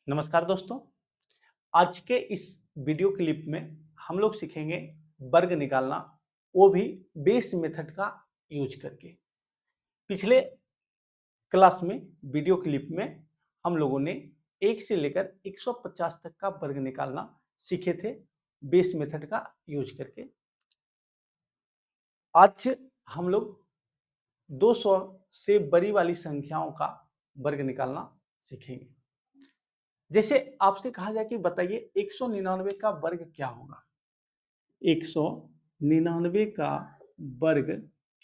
नमस्कार दोस्तों। आज के इस वीडियो क्लिप में हम लोग सीखेंगे वर्ग निकालना, वो भी बेस मेथड का यूज करके। पिछले क्लास में वीडियो क्लिप में हम लोगों ने 1 से लेकर 150 तक का वर्ग निकालना सीखे थे बेस मेथड का यूज करके। आज हम लोग 200 से बड़ी वाली संख्याओं का वर्ग निकालना सीखेंगे। जैसे आपसे कहा जाए कि बताइए 199 का वर्ग क्या होगा। 199 का वर्ग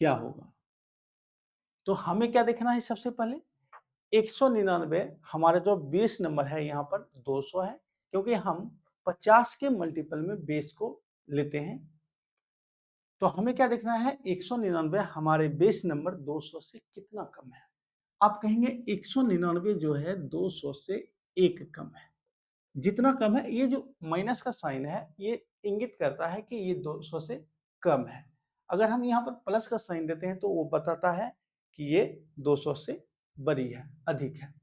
क्या होगा? तो हमें क्या देखना है? सबसे पहले 199 हमारा जो बेस नंबर है यहाँ पर 200 है, क्योंकि हम 50 के मल्टीपल में बेस को लेते हैं। तो हमें क्या देखना है? 199 हमारे बेस नंबर 200 से कितना कम है। आप कहेंगे 199 जो है 200 से एक कम है। जितना कम है, ये जो माइनस का साइन है ये इंगित करता है कि ये 200 से कम है। अगर हम यहाँ पर प्लस का साइन देते हैं तो वो बताता है कि ये 200 से बड़ी है, अधिक है।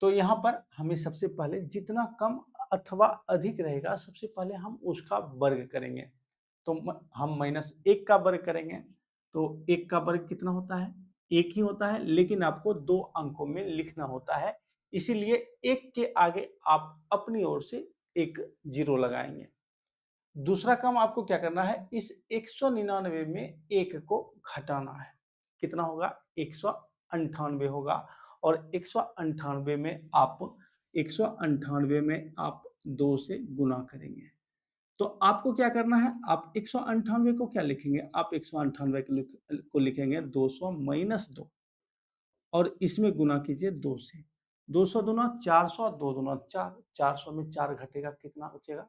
तो यहाँ पर हमें सबसे पहले जितना कम अथवा अधिक रहेगा, सबसे पहले हम उसका वर्ग करेंगे। तो हम -1 का वर्ग करेंगे, तो 1 का वर्ग कितना होता है? 1 ही होता है, लेकिन आपको 2 अंकों में लिखना होता है। इसीलिए 1 के आगे आप अपनी ओर से एक 0 लगाएंगे। दूसरा काम आपको क्या करना है? इस 199 में 1 को घटाना है। कितना होगा? 198 होगा। और 198 में आप 2 से गुना करेंगे। तो आपको क्या करना है? आप 198 को क्या लिखेंगे? आप 198 को लिखेंगे 200 माइनस 2 और इसमें गुना कीजिए 2 से। 200 दूना 400, 2 दूना 4, 400 में 4 घटेगा, कितना बचेगा?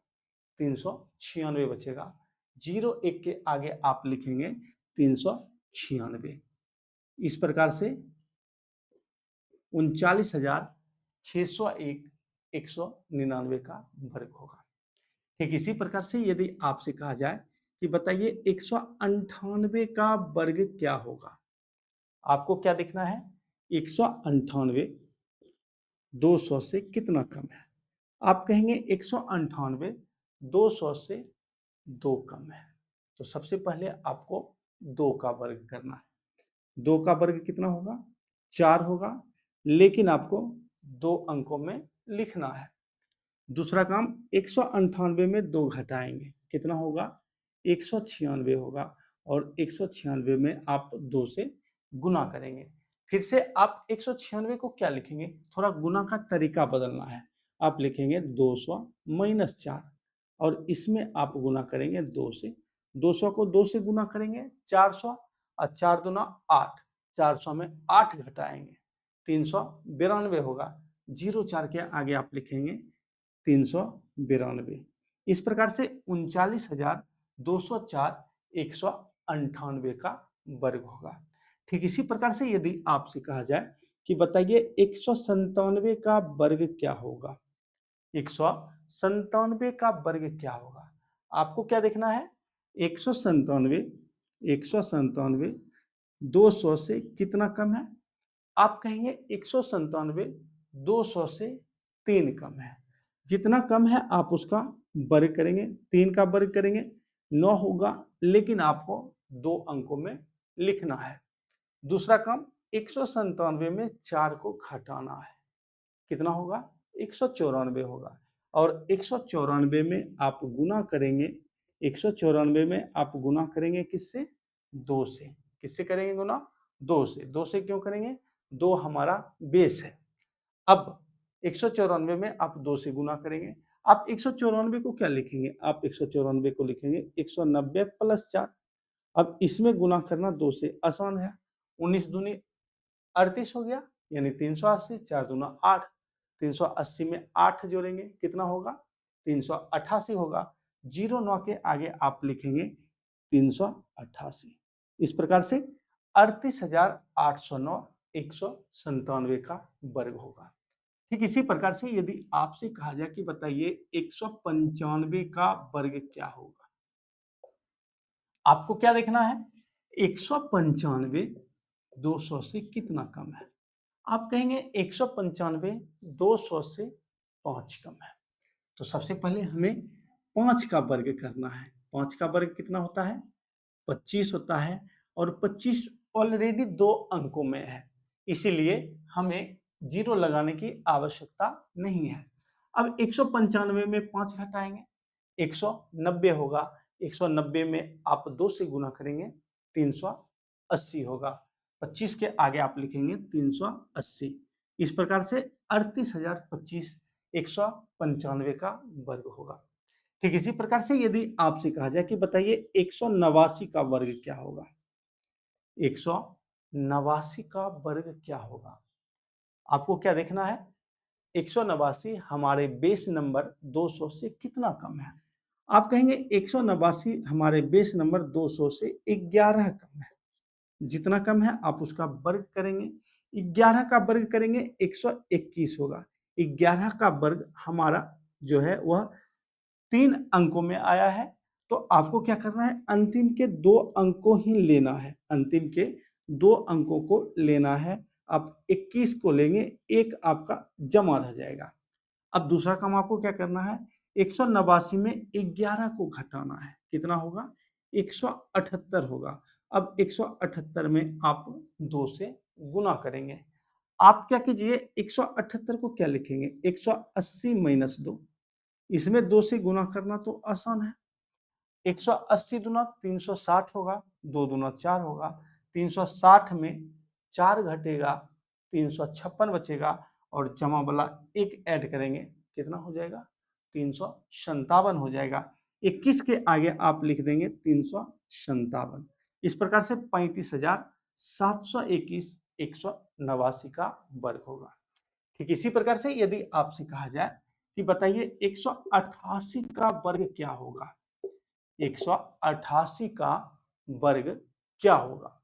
396 बचेगा। 0 1 के आगे आप लिखेंगे 396। इस प्रकार से 39,601 199 का वर्ग होगा। ठीक इसी प्रकार से यदि आपसे कहा जाए कि बताइए 198 का वर्ग क्या होगा, आपको क्या देखना है? 198 200 से कितना कम है? आप कहेंगे 198 200 से 2 कम है। तो सबसे पहले आपको 2 का वर्ग करना है। 2 का वर्ग कितना होगा? 4 होगा, लेकिन आपको 2 अंकों में लिखना है। दूसरा काम 198 में 2 घटाएंगे, कितना होगा? 196 होगा। और 196 में आप 2 से गुना करेंगे। फिर से आप 196 को क्या लिखेंगे? थोड़ा गुना का तरीका बदलना है। आप लिखेंगे 200 माइनस 4 और इसमें आप गुना करेंगे 2 से। 200 को 2 से गुना करेंगे 400 और 4 दूना 8, 400 में 8 घटाएंगे 392 होगा। 0 4 के आगे आप लिखेंगे 392। इस प्रकार से 39,204 198 का वर्ग होगा। ठीक इसी प्रकार से यदि आपसे कहा जाए कि बताइए 197 का वर्ग क्या होगा? 197 का वर्ग क्या होगा? आपको क्या देखना है? 197 197 200 से कितना कम है? आप कहेंगे 197 200 से 3 कम है। जितना कम है आप उसका वर्ग करेंगे, 3 का वर्ग करेंगे 9 होगा, लेकिन आपको 2 अंकों में लिखना है। दूसरा काम 197 में 4 को घटाना है, कितना होगा? 194 होगा। और 194 में आप गुना करेंगे, 194 में आप गुना करेंगे किससे? 2 से। किससे करेंगे गुना? 2 से। 2 से क्यों करेंगे? 2 हमारा बेस है। अब 194 में आप 2 से गुना करेंगे। आप 194 को क्या लिखेंगे? आप 194 को लिखेंगे 190 प्लस 4। अब इसमें गुना करना 2 से आसान है। 19 दूनी 38 हो गया, यानी 380, 4 दूना 8। 380 में 8 जोड़ेंगे, कितना होगा? 388 होगा। 0 9 के आगे आप लिखेंगे 388। इस प्रकार से 38,809 197 का वर्ग होगा। ठीक इसी प्रकार से यदि आपसे कहा जाए कि बताइए 195 का वर्ग क्या होगा, आपको क्या देखना है? 195 200 से कितना कम है? आप कहेंगे 195 200 से 5 कम है। तो सबसे पहले हमें 5 का वर्ग करना है। 5 का वर्ग कितना होता है? 25 होता है और 25 ऑलरेडी 2 अंकों में है, इसीलिए हमें 0 लगाने की आवश्यकता नहीं है। अब 195 में 5 घटाएंगे, 190 होगा। 190 में आप 2 से गुना करेंगे, 380 होगा। 25 के आगे आप लिखेंगे 380। इस प्रकार से 38,025 195 का वर्ग होगा। ठीक इसी प्रकार से यदि आपसे कहा जाए कि बताइए 189 का वर्ग क्या होगा, 189 का वर्ग क्या होगा, आपको क्या देखना है? 189 हमारे बेस नंबर 200 से कितना कम है? आप कहेंगे 189 हमारे बेस नंबर 200 से 11 कम है। जितना कम है आप उसका वर्ग करेंगे। 11 का वर्ग करेंगे 121 होगा। 11 का वर्ग हमारा जो है वह 3 अंकों में आया है। तो आपको क्या करना है? अंतिम के 2 अंकों ही लेना है। अंतिम के 2 अंकों को लेना है। आप 21 को लेंगे, 1 आपका जमा रह जाएगा। अब दूसरा काम आपको क्या करना है? 189 में 11 को घटाना है। कितना होगा? 178 होगा। अब 178 में आप 2 से गुना करेंगे। आप क्या कीजिए, 178 को क्या लिखेंगे? 180 माइनस 2। इसमें 2 से गुना करना तो आसान है। 180 दूना 360 होगा, 2 दूना 4 होगा। 360 में 4 घटेगा, 356 बचेगा और जमा वाला 1 ऐड करेंगे, कितना हो जाएगा? 357 हो जाएगा। 21 के आगे आप लिख देंगे 357। इस प्रकार से 35,721 189 का वर्ग होगा। ठीक इसी प्रकार से यदि आपसे कहा जाए कि बताइए 188 का वर्ग क्या होगा, 188 का वर्ग क्या होगा,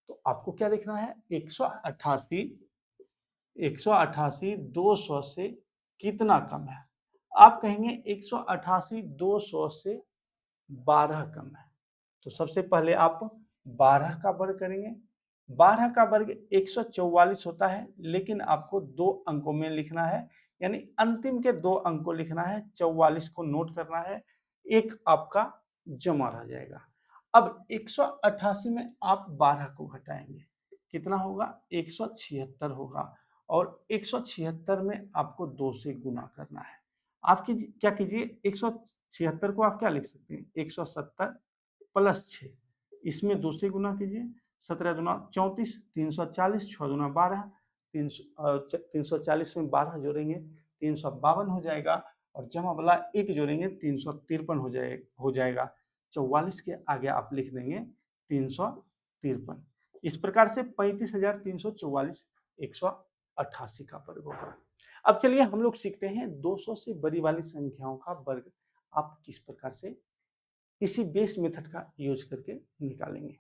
तो आपको क्या देखना है? 188 200 से कितना कम है? आप कहेंगे 188 200 से 12 कम है। तो सबसे पहले आप 12 का वर्ग करेंगे। 12 का वर्ग 144 होता है, लेकिन आपको 2 अंकों में लिखना है, यानी अंतिम के 2 अंक को लिखना है। 44 को नोट करना है, 1 आपका जमा रह जाएगा। अब 188 में आप 12 को घटाएंगे, कितना होगा? 176 होगा और 176 में आपको 2 से गुना करना है। आप क्या कीजिए, 176 को आप क्या लिख सकते हैं? 170 प्लस 6, इसमें 2 से गुना कीजिए। 17 दूना 34, 340, 6 दूना 12, 340 में 12 जोड़ेंगे 352 हो जाएगा और जमा वाला 1 जोड़ेंगे 353 हो जाएगा। 44 के आगे आप लिख देंगे 353। इस प्रकार से 35,344 188 का वर्ग होगा। अब चलिए हम लोग सीखते हैं 200 से बड़ी वाली संख्याओं का वर्ग आप किस प्रकार से इसी बेस मेथड का यूज करके निकालेंगे।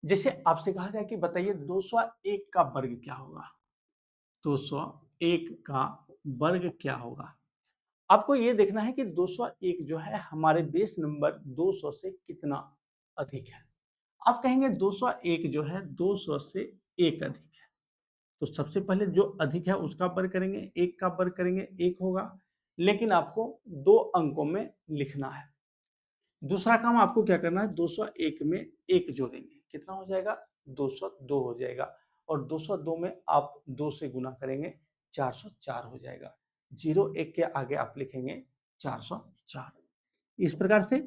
जैसे आपसे कहा जाए कि बताइए 201 का वर्ग क्या होगा, 201 का वर्ग क्या होगा। आपको ये देखना है कि 201 जो है हमारे बेस नंबर 200 से कितना अधिक है। आप कहेंगे 201 जो है 200 से 1 अधिक है, तो सबसे पहले जो अधिक है उसका वर्ग करेंगे, 1 का वर्ग करेंगे 1 होगा, लेकिन आपको 2 अंकों में लिखना है। दूसरा काम आपको क्या करना है, 201 में 1 जोड़ेंगे, कितना हो जाएगा? 202 हो जाएगा और 202 में आप 2 से गुना करेंगे 404 हो जाएगा। 01 के आगे आप लिखेंगे 404। इस प्रकार से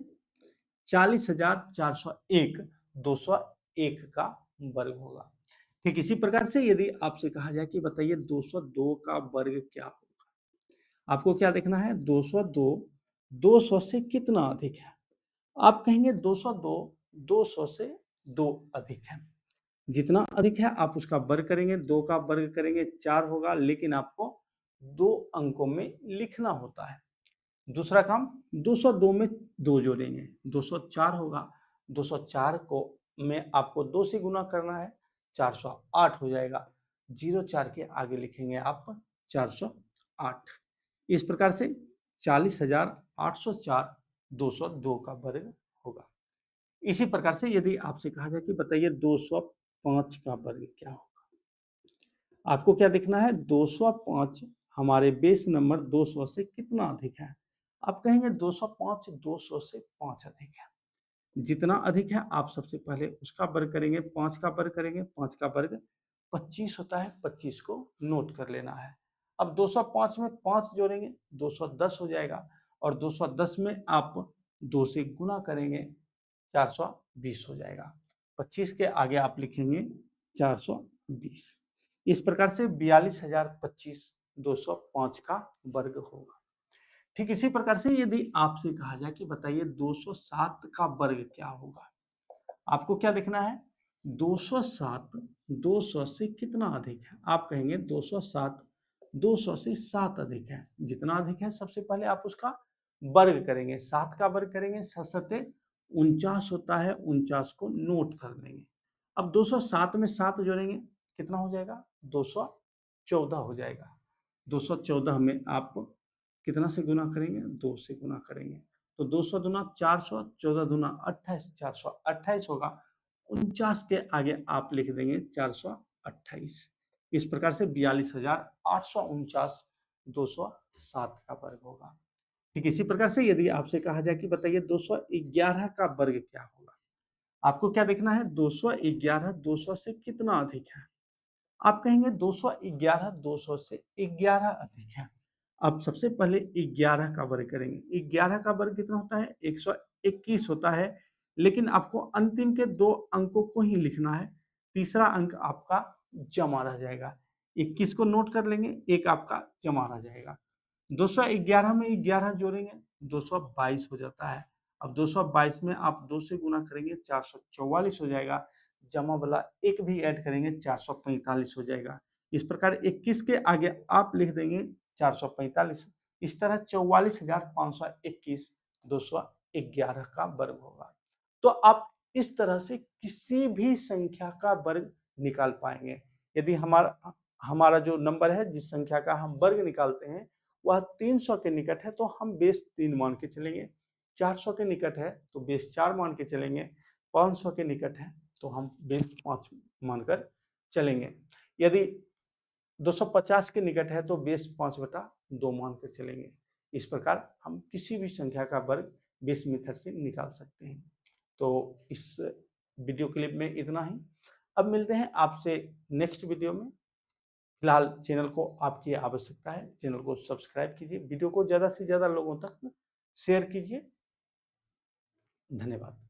40,401 201 का वर्ग होगा। ठीक इसी प्रकार से यदि आपसे कहा जाए कि बताइए 202 का वर्ग क्या होगा, आपको क्या देखना है? 202 200 से कितना अधिक है। आप कहेंगे 202 200 से 2 अधिक है। जितना अधिक है आप उसका वर्ग करेंगे, 2 का वर्ग करेंगे 4 होगा, लेकिन आपको 2 अंकों में लिखना होता है। दूसरा काम 202 में 2 जोड़ेंगे, 204 होगा। 204 को में आपको 2 से गुना करना है, 408 हो जाएगा। 04 के आगे लिखेंगे आप 408। इस प्रकार से 40,804 202 का वर्ग होगा। इसी प्रकार से यदि आपसे कहा जाए कि बताइए 205 का वर्ग क्या होगा, आपको क्या देखना है, 205 हमारे बेस नंबर 200 से कितना अधिक है। आप कहेंगे 205 200 से 5 अधिक है। जितना अधिक है आप सबसे पहले उसका वर्ग करेंगे, 5 का वर्ग करेंगे, 5 का वर्ग 25 होता है, 25 को नोट कर लेना है। अब 205 में 5 जोड़ेंगे 210 हो जाएगा, और 210 में आप 2 से गुना करेंगे 420 हो जाएगा। 25 के आगे आप लिखेंगे 420। इस प्रकार से 42,025 205 का वर्ग होगा। ठीक इसी प्रकार से यदि आपसे कहा जाए कि बताइए 207 का वर्ग क्या होगा, आपको क्या देखना है, 207 200 से कितना अधिक है। आप कहेंगे 207 200 से 7 अधिक है। जितना अधिक है सबसे पहले आप उसका वर्ग करेंगे, 7 का वर्ग करेंगे, 7 49 होता है, 49 को नोट कर लेंगे। अब 207 में 7 जोड़ेंगे कितना हो जाएगा, 214 हो जाएगा। 214 में आप कितना से गुना करेंगे, 2 से गुना करेंगे, तो 200 दूना 400, 14 दूना 28, 428 होगा। 49 के आगे आप लिख देंगे 428। इस प्रकार से 42,849 207 का वर्ग होगा। ठीक इसी प्रकार से यदि आपसे कहा जाए कि बताइए 211 का वर्ग क्या होगा, आपको क्या देखना है, 211 200 से कितना अधिक है। आप कहेंगे 211 200 से 11 अधिक है। अब सबसे पहले 11 का वर्ग करेंगे। 11 का वर्ग कितना होता है, 121 होता है, लेकिन आपको अंतिम के 2 अंकों को ही लिखना है, तीसरा अंक आपका जमा रह जाएगा। 21 को नोट कर लेंगे, एक आपका जमा रह जाएगा। 211 में 11 जोड़ेंगे 222 हो जाता है। अब 222 में आप 2 से गुना करेंगे 444 हो जाएगा, जमा वाला एक भी ऐड करेंगे 445 हो जाएगा। इस प्रकार 21 के आगे आप लिख देंगे 445। इस तरह 44,521 211 का वर्ग होगा। तो आप इस तरह से किसी भी संख्या का वर्ग निकाल पाएंगे। यदि हमारा जो नंबर है, जिस संख्या का हम वर्ग निकालते हैं वह 300 के निकट है तो हम बेस 3 मान के चलेंगे, 400 के निकट है तो बेस 4 मान के चलेंगे, 500 के निकट है तो हम बेस 5 मानकर चलेंगे। यदि 250 के निकट है तो बेस 5/2 मानकर चलेंगे। इस प्रकार हम किसी भी संख्या का वर्ग बेस मेथड से निकाल सकते हैं। तो इस वीडियो क्लिप में इतना ही। अब मिलते हैं आपसे नेक्स्ट वीडियो में। फिलहाल चैनल को आपकी आवश्यकता है, चैनल को सब्सक्राइब कीजिए, वीडियो को ज़्यादा से ज़्यादा लोगों तक शेयर कीजिए। धन्यवाद।